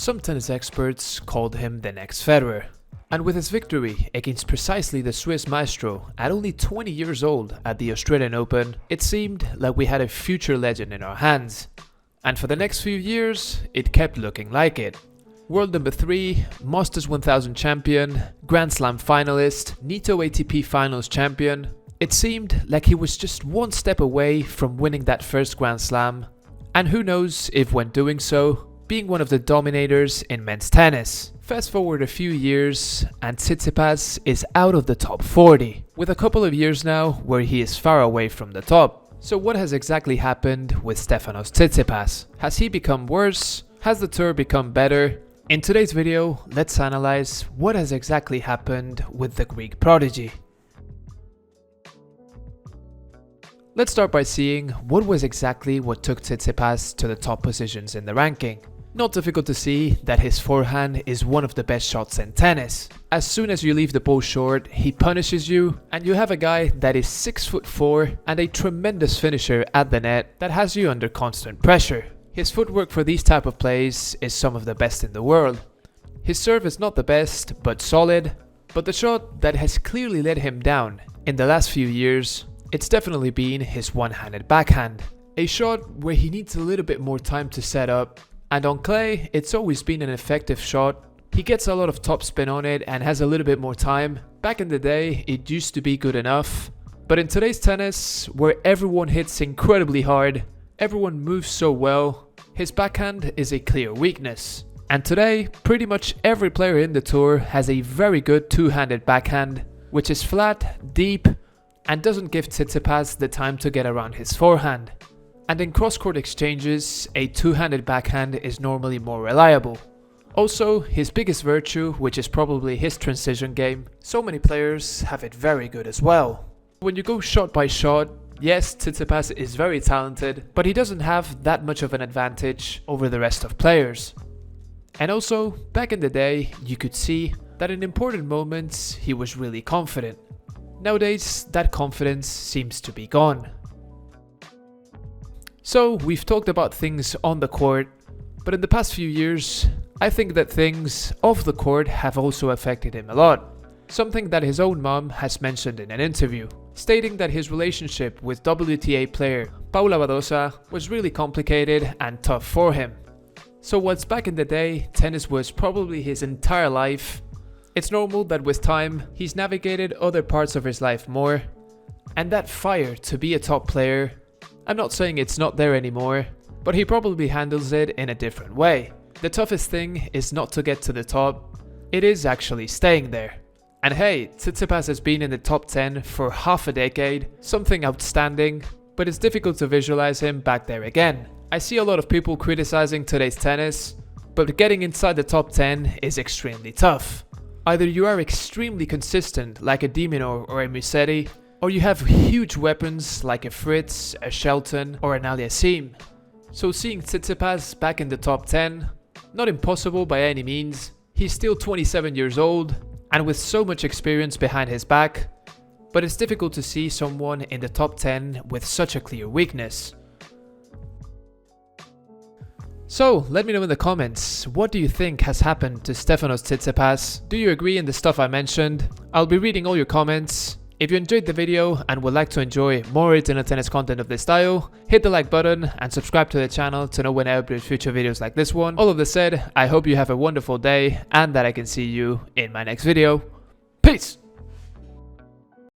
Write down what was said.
Some tennis experts called him the next Federer. And with his victory against precisely the Swiss maestro at only 20 years old at the Australian Open, it seemed like we had a future legend in our hands. And for the next few years, it kept looking like it. World number 3, Masters 1000 champion, Grand Slam finalist, Nitto ATP Finals champion. It seemed like he was just one step away from winning that first Grand Slam. And who knows if when doing so, being one of the dominators in men's tennis. Fast forward a few years and Tsitsipas is out of the top 40, with a couple of years now where he is far away from the top. So what has exactly happened with Stefanos Tsitsipas? Has he become worse? Has the tour become better? In today's video, let's analyze what has exactly happened with the Greek prodigy. Let's start by seeing what took Tsitsipas to the top positions in the ranking. Not difficult to see that his forehand is one of the best shots in tennis. As soon as you leave the ball short, he punishes you, and you have a guy that is 6'4" and a tremendous finisher at the net that has you under constant pressure. His footwork for these type of plays is some of the best in the world. His serve is not the best, but solid. But the shot that has clearly let him down in the last few years, it's definitely been his one-handed backhand. A shot where he needs a little bit more time to set up. And on clay, it's always been an effective shot. He gets a lot of topspin on it and has a little bit more time. Back in the day, it used to be good enough. But in today's tennis, where everyone hits incredibly hard, everyone moves so well, his backhand is a clear weakness. And today, pretty much every player in the tour has a very good two-handed backhand, which is flat, deep, and doesn't give Tsitsipas the time to get around his forehand. And in cross-court exchanges, a two-handed backhand is normally more reliable. Also, his biggest virtue, which is probably his transition game, so many players have it very good as well. When you go shot by shot, yes, Tsitsipas is very talented, but he doesn't have that much of an advantage over the rest of players. And also, back in the day, you could see that in important moments, he was really confident. Nowadays, that confidence seems to be gone. So, we've talked about things on the court, but in the past few years, I think that things off the court have also affected him a lot. Something that his own mom has mentioned in an interview, stating that his relationship with WTA player Paula Badosa was really complicated and tough for him. So whilst back in the day, tennis was probably his entire life, it's normal that with time, he's navigated other parts of his life more, and that fire to be a top player, I'm not saying it's not there anymore, but he probably handles it in a different way. The toughest thing is not to get to the top, it is actually staying there. And hey, Tsitsipas has been in the top 10 for half a decade, something outstanding, but it's difficult to visualize him back there again. I see a lot of people criticizing today's tennis, but getting inside the top 10 is extremely tough. Either you are extremely consistent like a De Minaur or a Musetti, or you have huge weapons like a Fritz, a Shelton or an Aliassime. So seeing Tsitsipas back in the top 10, not impossible by any means. He's still 27 years old and with so much experience behind his back, but it's difficult to see someone in the top 10 with such a clear weakness. So let me know in the comments, what do you think has happened to Stefanos Tsitsipas? Do you agree in the stuff I mentioned? I'll be reading all your comments. If you enjoyed the video and would like to enjoy more internet tennis content of this style, hit the like button and subscribe to the channel to know when I upload future videos like this one. All of this said, I hope you have a wonderful day and that I can see you in my next video. Peace!